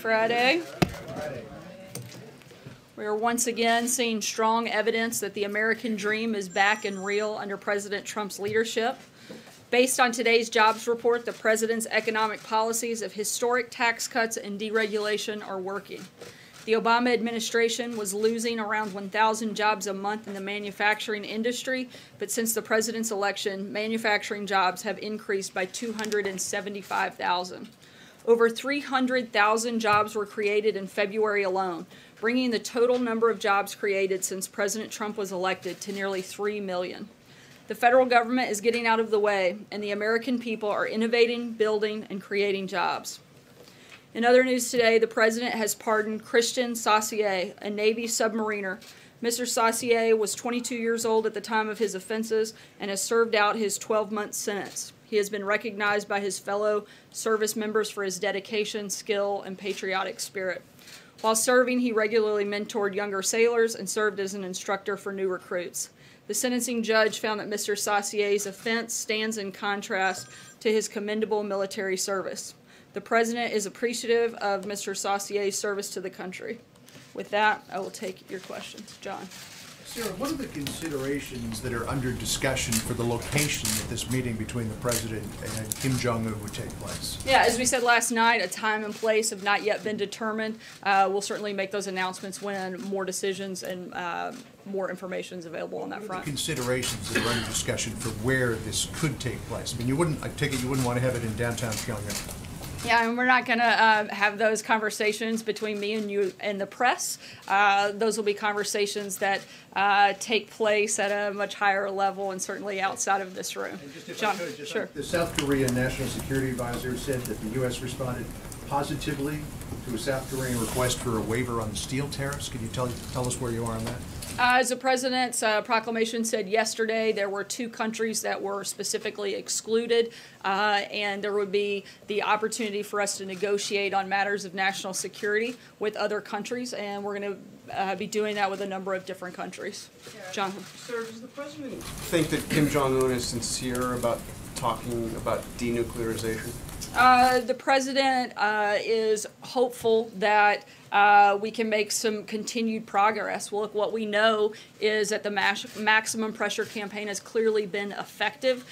Friday. We are once again seeing strong evidence that the American dream is back and real under President Trump's leadership. Based on today's jobs report, the president's economic policies of historic tax cuts and deregulation are working. The Obama administration was losing around 1,000 jobs a month in the manufacturing industry, but since the president's election, manufacturing jobs have increased by 275,000. Over 300,000 jobs were created in February alone, bringing the total number of jobs created since President Trump was elected to nearly 3 million. The federal government is getting out of the way, and the American people are innovating, building, and creating jobs. In other news today, the president has pardoned Christian Saucier, a Navy submariner. Mr. Saucier was 22 years old at the time of his offenses and has served out his 12-month sentence. He has been recognized by his fellow service members for his dedication, skill, and patriotic spirit. While serving, he regularly mentored younger sailors and served as an instructor for new recruits. The sentencing judge found that Mr. Saucier's offense stands in contrast to his commendable military service. The president is appreciative of Mr. Saucier's service to the country. With that, I will take your questions. John. Sarah, what are the considerations that are under discussion for the location that this meeting between the president and Kim Jong-un would take place? Yeah, as we said last night, a time and place have not yet been determined. We'll certainly make those announcements when more decisions and more information is available on that front. What are the considerations that are under discussion for where this could take place? I mean, I take it you wouldn't want to have it in downtown Pyongyang. Yeah, and we're not going to have those conversations between me and you and the press. Those will be conversations that take place at a much higher level and certainly outside of this room. John, sure. The South Korean National Security Advisor said that the U.S. responded positively to a South Korean request for a waiver on the steel tariffs. Can you tell us where you are on that? As the president's proclamation said yesterday, there were 2 countries that were specifically excluded, and there would be the opportunity for us to negotiate on matters of national security with other countries, and we're going to be doing that with a number of different countries. John. Sir, does the president think that Kim Jong-un is sincere about talking about denuclearization? The president is hopeful that we can make some continued progress. Well, look, what we know is that the maximum pressure campaign has clearly been effective.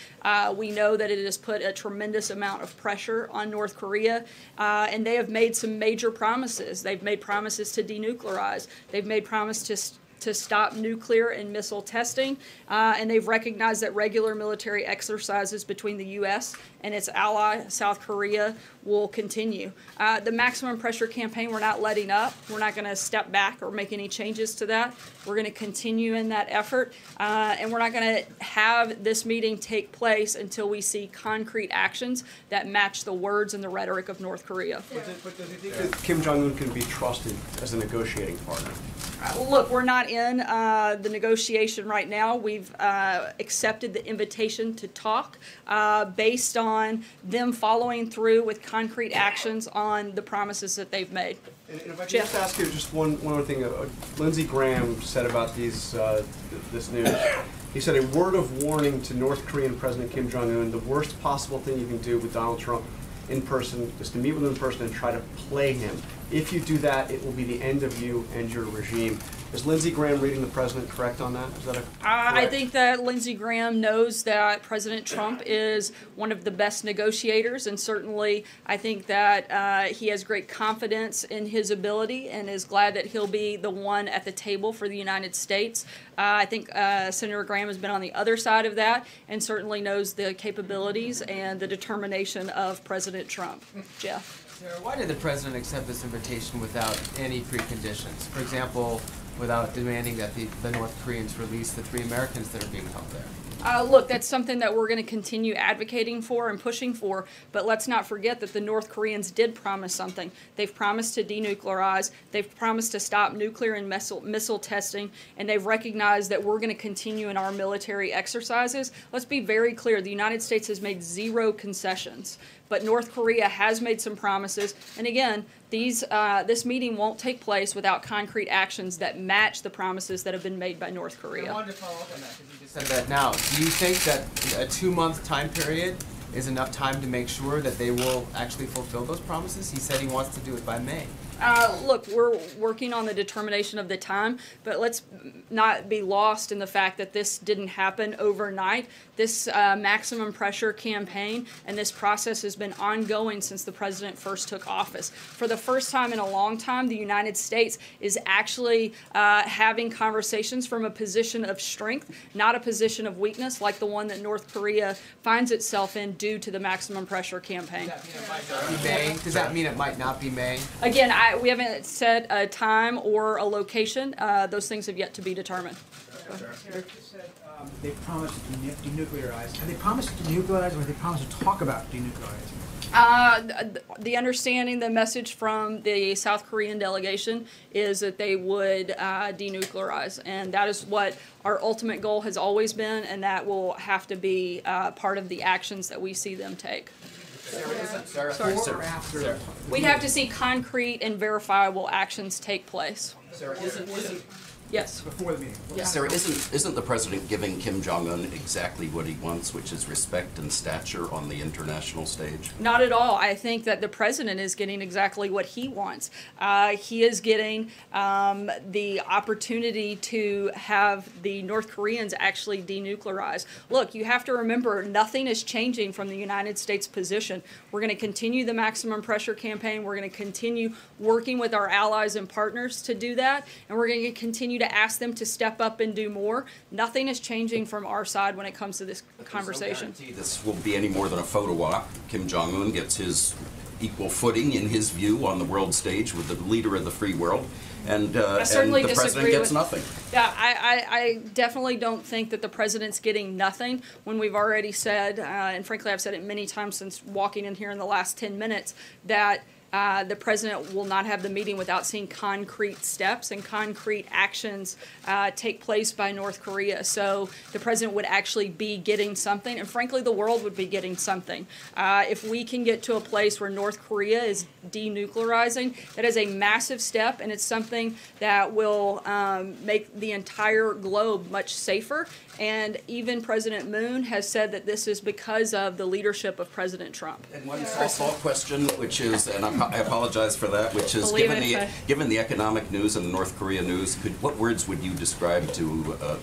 We know that it has put a tremendous amount of pressure on North Korea, and they have made some major promises. They've made promises to denuclearize. They've made promises to stop nuclear and missile testing, and they've recognized that regular military exercises between the U.S. and its ally, South Korea, will continue. The maximum pressure campaign, we're not letting up. We're not going to step back or make any changes to that. We're going to continue in that effort, and we're not going to have this meeting take place until we see concrete actions that match the words and the rhetoric of North Korea. But does he think that Kim Jong-un can be trusted as a negotiating partner? Look, we're not in the negotiation right now. We've accepted the invitation to talk based on them following through with concrete actions on the promises that they've made. And if I could just ask you just one other thing. Lindsey Graham said about this news. He said, a word of warning to North Korean President Kim Jong-un, the worst possible thing you can do with Donald Trump in person is to meet with him in person and try to play him. If you do that, it will be the end of you and your regime. Is Lindsey Graham reading the president correct on that? Is that correct? I think that Lindsey Graham knows that President Trump is one of the best negotiators, and certainly I think that he has great confidence in his ability and is glad that he'll be the one at the table for the United States. I think Senator Graham has been on the other side of that and certainly knows the capabilities and the determination of President Trump. Jeff. Sarah, why did the president accept this invitation without any preconditions? For example, without demanding that the North Koreans release the 3 Americans that are being held there? Look, that's something that we're going to continue advocating for and pushing for, but let's not forget that the North Koreans did promise something. They've promised to denuclearize, they've promised to stop nuclear and missile testing, and they've recognized that we're going to continue in our military exercises. Let's be very clear, the United States has made 0 concessions, but North Korea has made some promises, and again, this meeting won't take place without concrete actions that match the promises that have been made by North Korea. I wanted to follow up on that because you just said that now. Do you think that a 2-month time period is enough time to make sure that they will actually fulfill those promises? He said he wants to do it by May. Look, we're working on the determination of the time, but let's not be lost in the fact that this didn't happen overnight. This maximum pressure campaign and this process has been ongoing since the president first took office. For the first time in a long time, the United States is actually having conversations from a position of strength, not a position of weakness like the one that North Korea finds itself in due to the maximum pressure campaign. Does that mean it might not be May? Again, we haven't set a time or a location. Those things have yet to be determined. Eric just said they promised to denuclearize. Have they promised to denuclearize, or have they promised to talk about denuclearizing? The understanding, the message from the South Korean delegation is that they would denuclearize, and that is what our ultimate goal has always been, and that will have to be part of the actions that we see them take. After We have to see concrete and verifiable actions take place. Sarah, Yes. before the meeting. Yes. Sarah, isn't the president giving Kim Jong-un exactly what he wants, which is respect and stature on the international stage? Not at all. I think that the president is getting exactly what he wants. He is getting the opportunity to have the North Koreans actually denuclearize. Look, you have to remember, nothing is changing from the United States position. We're going to continue the maximum pressure campaign. We're going to continue working with our allies and partners to do that, and we're going to continue to ask them to step up and do more. Nothing is changing from our side when it comes to this conversation. There's no guarantee this will be any more than a photo op. Kim Jong-un gets his equal footing, in his view, on the world stage with the leader of the free world, and the president gets nothing. Yeah, I definitely don't think that the president's getting nothing when we've already said, and frankly I've said it many times since walking in here in the last 10 minutes, that the president will not have the meeting without seeing concrete steps and concrete actions take place by North Korea. So the president would actually be getting something, and frankly, the world would be getting something. If we can get to a place where North Korea is denuclearizing, that is a massive step, and it's something that will make the entire globe much safer. And even President Moon has said that this is because of the leadership of President Trump. And one softball question, which is, and I apologize for that, which is, given the economic news and the North Korea news, what words would you describe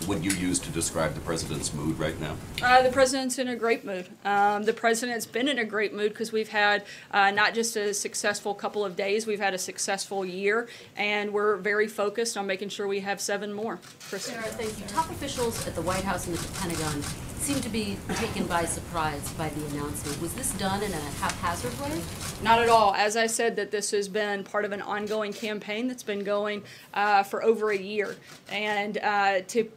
would you use to describe the president's mood right now? The president's in a great mood. The president's been in a great mood because we've had not just a successful couple of days, we've had a successful year, and we're very focused on making sure we have 7 more. Sarah, thank you. Top officials at the White House and the Pentagon seem to be taken by surprise by the announcement. Was this done in a haphazard way? Not at all. As I said, that this has been part of an ongoing campaign that's been going for over a year. And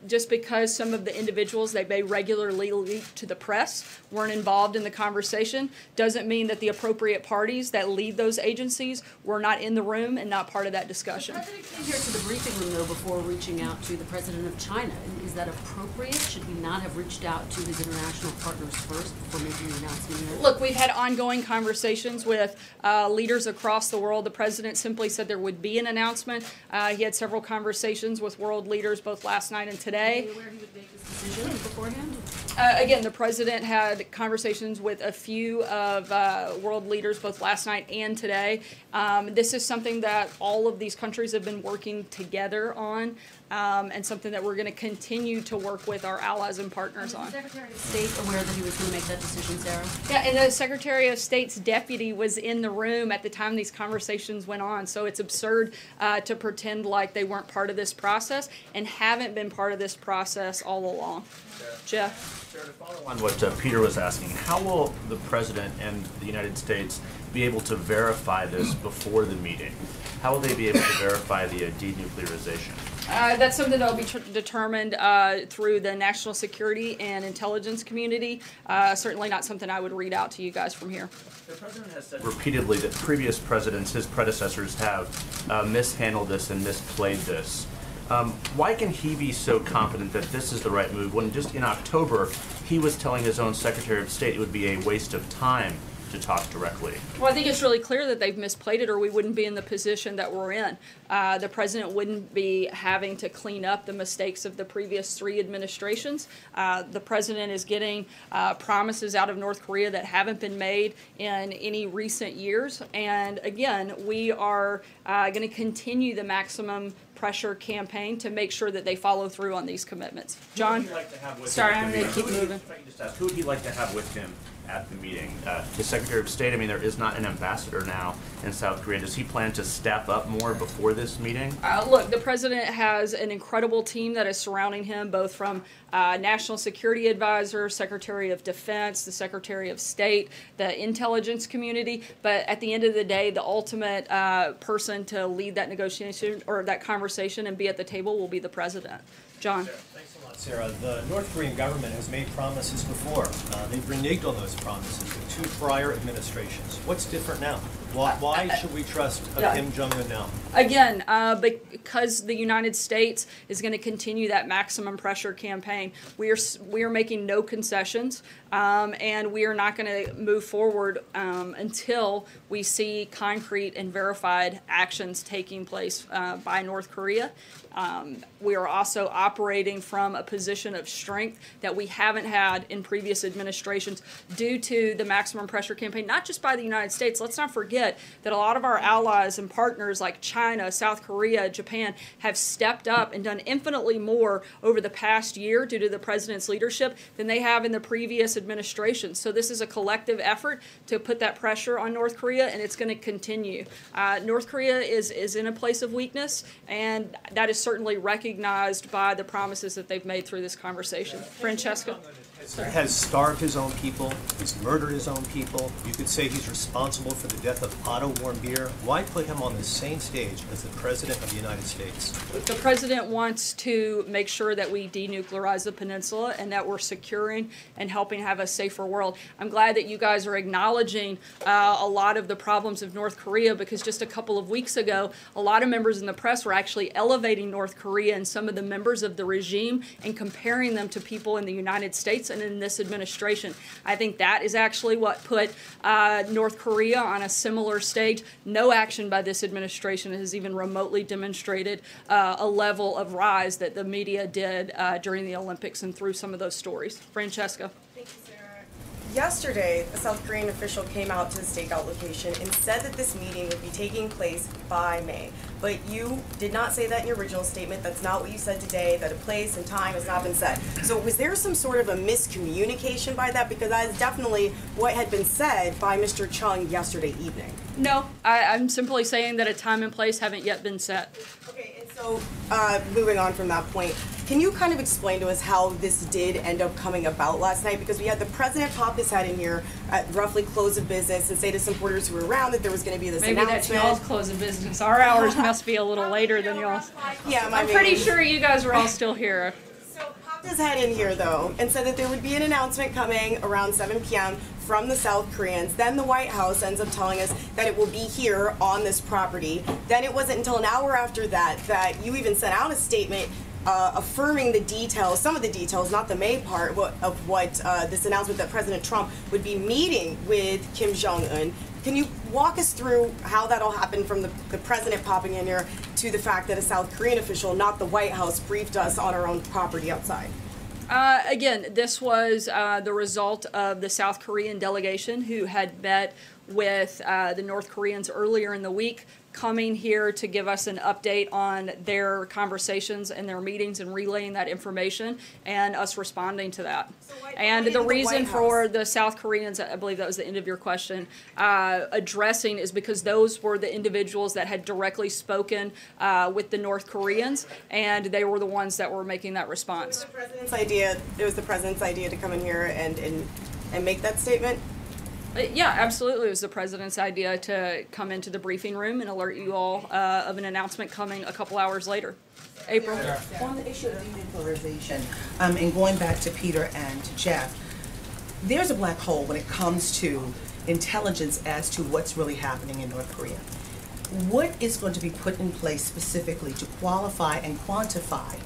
just because some of the individuals that may regularly leak to the press weren't involved in the conversation doesn't mean that the appropriate parties that lead those agencies were not in the room and not part of that discussion. The president came here to the briefing room, though, before reaching out to the president of China. Is that appropriate? Should we not have reached out to his international partners first before making the announcement here? Look, we've had ongoing conversations with leaders across the world. The president simply said there would be an announcement. He had several conversations with world leaders both last night and today. Were you aware he would make this decision beforehand? Again, the president had conversations with a few of world leaders both last night and today. This is something that all of these countries have been working together on, and something that we're going to continue to work with our allies and partners on. Was the Secretary of State aware that he was going to make that decision, Sarah? Yeah, and the Secretary of State's deputy was in the room at the time these conversations went on, so it's absurd to pretend like they weren't part of this process and haven't been part of this process all along. Jeff? Sarah, to follow on what Peter was asking, how will the President and the United States be able to verify this before the meeting? How will they be able to verify the denuclearization? That's something that will be determined through the national security and intelligence community. Certainly not something I would read out to you guys from here. The President has said repeatedly that previous presidents, his predecessors, have mishandled this and misplayed this. Why can he be so confident that this is the right move when just in October he was telling his own Secretary of State it would be a waste of time to talk directly? Well, I think it's really clear that they've misplayed it, or we wouldn't be in the position that we're in. The president wouldn't be having to clean up the mistakes of the previous 3 administrations. The president is getting promises out of North Korea that haven't been made in any recent years. And again, we are going to continue the maximum pressure campaign to make sure that they follow through on these commitments. John? Who would he like to have with Sorry, him I'm at the going to keep meeting? moving. If I can just ask, who would he like to have with him at the meeting? His Secretary of State, I mean, there is not an ambassador now in South Korea. Does he plan to step up more before this meeting? Look, the president has an incredible team that is surrounding him, both from National Security Advisor, Secretary of Defense, the Secretary of State, the intelligence community. But at the end of the day, the ultimate person to lead that negotiation or that conversation and be at the table will be the president. John. Thanks a lot, Sarah. The North Korean government has made promises before. They've reneged on those promises with 2 prior administrations. What's different now? Why should we trust Kim Jong-un now? Again, because the United States is going to continue that maximum pressure campaign. We are making no concessions, and we are not going to move forward until we see concrete and verified actions taking place by North Korea. We are also operating from a position of strength that we haven't had in previous administrations due to the maximum pressure campaign, not just by the United States. Let's not forget that a lot of our allies and partners like China, South Korea, Japan have stepped up and done infinitely more over the past year due to the president's leadership than they have in the previous administration. So this is a collective effort to put that pressure on North Korea, and it's going to continue. North Korea is in a place of weakness, and that is certainly recognized by the promises that they've made through this conversation. Francesca? Has starved his own people, he's murdered his own people. You could say he's responsible for the death of Otto Warmbier. Why put him on the same stage as the President of the United States? The president wants to make sure that we denuclearize the peninsula and that we're securing and helping have a safer world. I'm glad that you guys are acknowledging a lot of the problems of North Korea, because just a couple of weeks ago, a lot of members in the press were actually elevating North Korea and some of the members of the regime and comparing them to people in the United States and in this administration. I think that is actually what put North Korea on a similar stage. No action by this administration has even remotely demonstrated a level of rise that the media did during the Olympics and through some of those stories. Francesca. Thank you, Sarah. Yesterday, a South Korean official came out to the stakeout location and said that this meeting would be taking place by May. But you did not say that in your original statement. That's not what you said today, that a place and time has not been set. So was there some sort of a miscommunication by that? Because that is definitely what had been said by Mr. Chung yesterday evening. No, I'm simply saying that a time and place haven't yet been set. Okay, and so moving on from that point, can you kind of explain to us how this did end up coming about last night? Because we had the president pop his head in here at roughly close of business and say to supporters who were around that there was going to be this announcement. Maybe that's y'all's close of business. Our hours must be a little later than y'all's. Yeah, I'm pretty sure you guys were all still here. So popped his head in here though and said that there would be an announcement coming around 7 p.m. from the South Koreans. Then the White House ends up telling us that it will be here on this property. Then it wasn't until an hour after that that you even sent out a statement affirming the details, some of the details, not the May part, of what this announcement that President Trump would be meeting with Kim Jong-un. Can you walk us through how that all happened from the president popping in here to the fact that a South Korean official, not the White House, briefed us on our own property outside? Again, this was the result of the South Korean delegation who had met with the North Koreans earlier in the week, coming here to give us an update on their conversations and their meetings and relaying that information and us responding to that. And the reason for the South Koreans, I believe that was the end of your question, addressing is because those were the individuals that had directly spoken with the North Koreans, and they were the ones that were making that response. It was the president's idea to come in here and make that statement? Yeah, absolutely. It was the president's idea to come into the briefing room and alert you all of an announcement coming a couple hours later. April? On the issue of denuclearization, and going back to Peter and to Jeff, there's a black hole when it comes to intelligence as to what's really happening in North Korea. What is going to be put in place specifically to qualify and quantify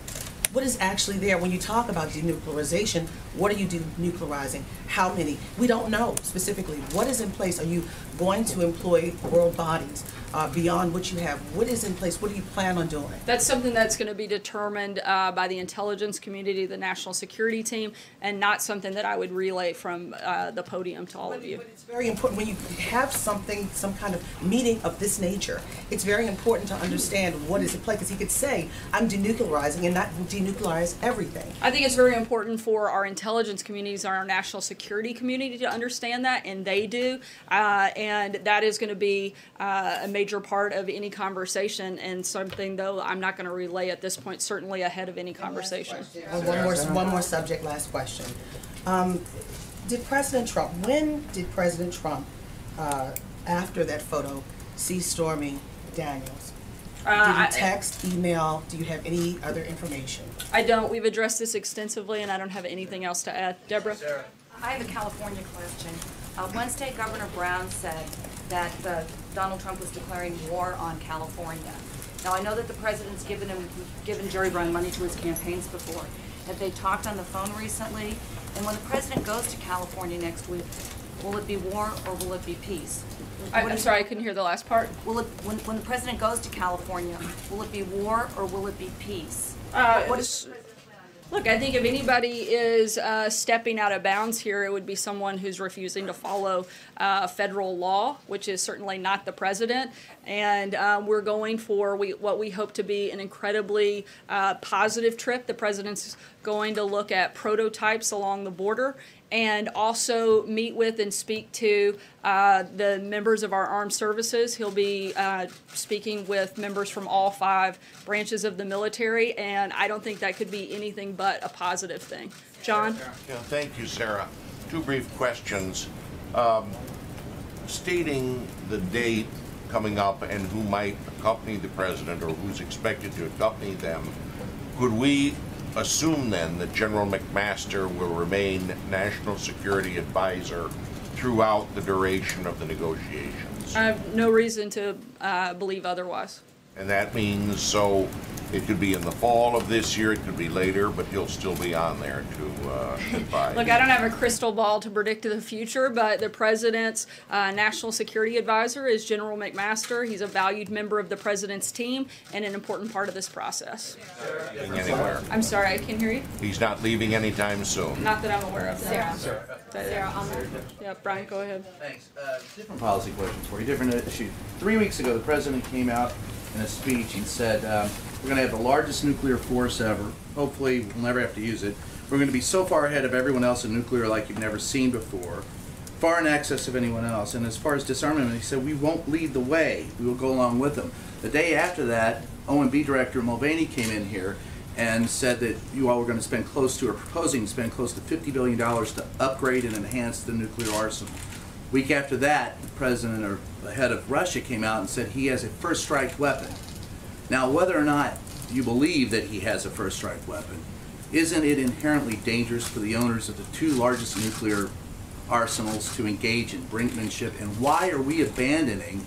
what is actually there? When you talk about denuclearization, what are you denuclearizing? How many? We don't know specifically. What is in place? Are you going to employ world bodies beyond what you have? What is in place? What do you plan on doing? That's something that's going to be determined by the intelligence community, the national security team, and not something that I would relay from the podium to all of you. But it's very important when you have something, some kind of meeting of this nature, it's very important to understand what is in play, because he could say, I'm denuclearizing and not denuclearize everything. I think it's very important for our intelligence communities and our national security community to understand that, and they do. And that is going to be a major part of any conversation, and something, though, I'm not going to relay at this point, certainly ahead of any conversation. One more subject, last question. Did President Trump, when did President Trump, after that photo, see Stormy Daniels? Did he text, email? Do you have any other information? I don't. We've addressed this extensively, and I don't have anything else to add. Deborah? I have a California question. Wednesday, Governor Brown said that Donald Trump was declaring war on California. Now, I know that the president's given Jerry Brown money to his campaigns before. Have they talked on the phone recently? And when the president goes to California next week, will it be war or will it be peace? I'm sorry, I couldn't hear the last part. Will it, when the president goes to California, will it be war or will it be peace? Look, I think if anybody is stepping out of bounds here, it would be someone who's refusing to follow federal law, which is certainly not the president. And we're going for what we hope to be an incredibly positive trip. The president's going to look at prototypes along the border and also meet with and speak to the members of our armed services. He'll be speaking with members from all 5 branches of the military, and I don't think that could be anything but a positive thing. John? Yeah, thank you, Sarah. 2 brief questions. Stating the date coming up and who might accompany the president or who's expected to accompany them, could we assume then that General McMaster will remain National Security Advisor throughout the duration of the negotiations? I have no reason to believe otherwise. And that means, so it could be in the fall of this year, it could be later, but he'll still be on there to advise. Look, I don't have a crystal ball to predict the future, but the president's national security advisor is General McMaster. He's a valued member of the president's team and an important part of this process. Anywhere. I'm sorry, I can't hear you. He's not leaving anytime soon. Not that I'm aware of. Sarah. Yeah, Brian, go ahead. Thanks. Different policy questions for you, different issue. 3 weeks ago, the president came out in a speech and said, we're going to have the largest nuclear force ever. Hopefully, we'll never have to use it. We're going to be so far ahead of everyone else in nuclear like you've never seen before, far in excess of anyone else. And as far as disarmament, he said, we won't lead the way. We will go along with them. The day after that, OMB Director Mulvaney came in here and said that you all were going to spend close to, or proposing to spend close to $50 billion to upgrade and enhance the nuclear arsenal. Week after that, the president or the head of Russia came out and said he has a first strike weapon. Now, whether or not you believe that he has a first strike weapon, isn't it inherently dangerous for the owners of the 2 largest nuclear arsenals to engage in brinkmanship? And why are we abandoning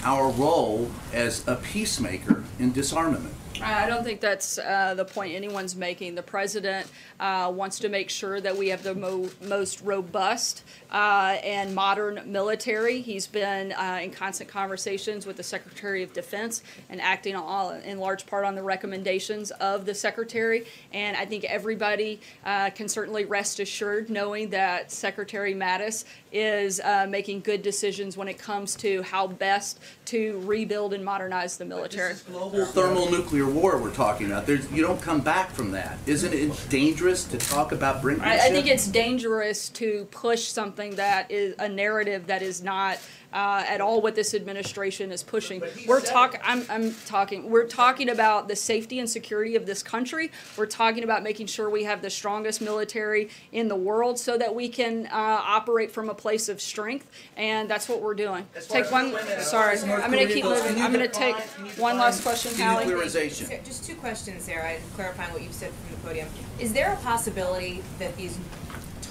our role as a peacemaker in disarmament? I don't think that's the point anyone's making. The president wants to make sure that we have the most robust and modern military. He's been in constant conversations with the Secretary of Defense and acting in large part on the recommendations of the Secretary. And I think everybody can certainly rest assured knowing that Secretary Mattis is making good decisions when it comes to how best to rebuild and modernize the military. This is global thermal nuclear war we're talking about. You don't come back from that. Isn't it dangerous to talk about brinkmanship? I think it's dangerous to push something that is a narrative that is not at all what this administration is pushing. We're talking about the safety and security of this country. We're talking about making sure we have the strongest military in the world so that we can operate from a place of strength, and that's what we're doing. Take one. Sorry, I'm going to keep moving. I'm going to take one last question, Hallie. Just 2 questions, Sarah, clarifying what you've said from the podium. Is there a possibility that these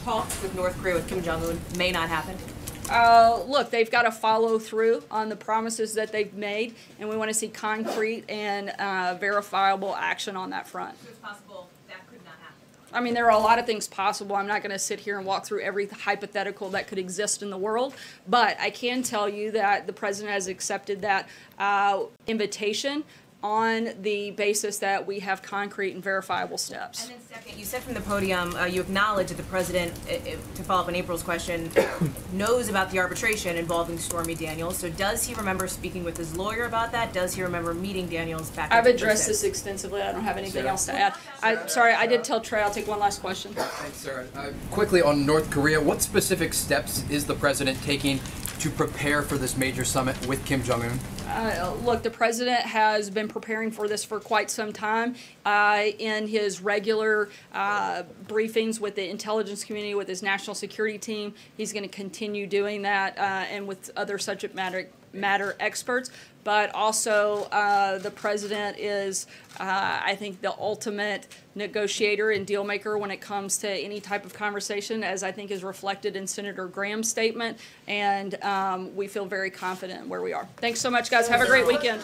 talks with North Korea with Kim Jong-un may not happen? Look, they've got to follow through on the promises that they've made, and we want to see concrete and verifiable action on that front. So it's possible that could not happen. I mean, there are a lot of things possible. I'm not going to sit here and walk through every hypothetical that could exist in the world, but I can tell you that the president has accepted that invitation on the basis that we have concrete and verifiable steps. And then second, you said from the podium, you acknowledged that the president, to follow up on April's question, knows about the arbitration involving Stormy Daniels. So does he remember speaking with his lawyer about that? Does he remember meeting Daniels back in I've addressed 2006? this extensively. I don't have anything else to add. Sorry, I did tell Trey. I'll take one last question. Thanks, Sarah. Quickly on North Korea, what specific steps is the president taking to prepare for this major summit with Kim Jong-un? Look, the president has been preparing for this for quite some time. In his regular briefings with the intelligence community, with his national security team, he's going to continue doing that, and with other subject matter experts. But also, the president is, I think, the ultimate negotiator and deal maker when it comes to any type of conversation, as I think is reflected in Senator Graham's statement. And we feel very confident in where we are. Thanks so much, guys. Have a great weekend.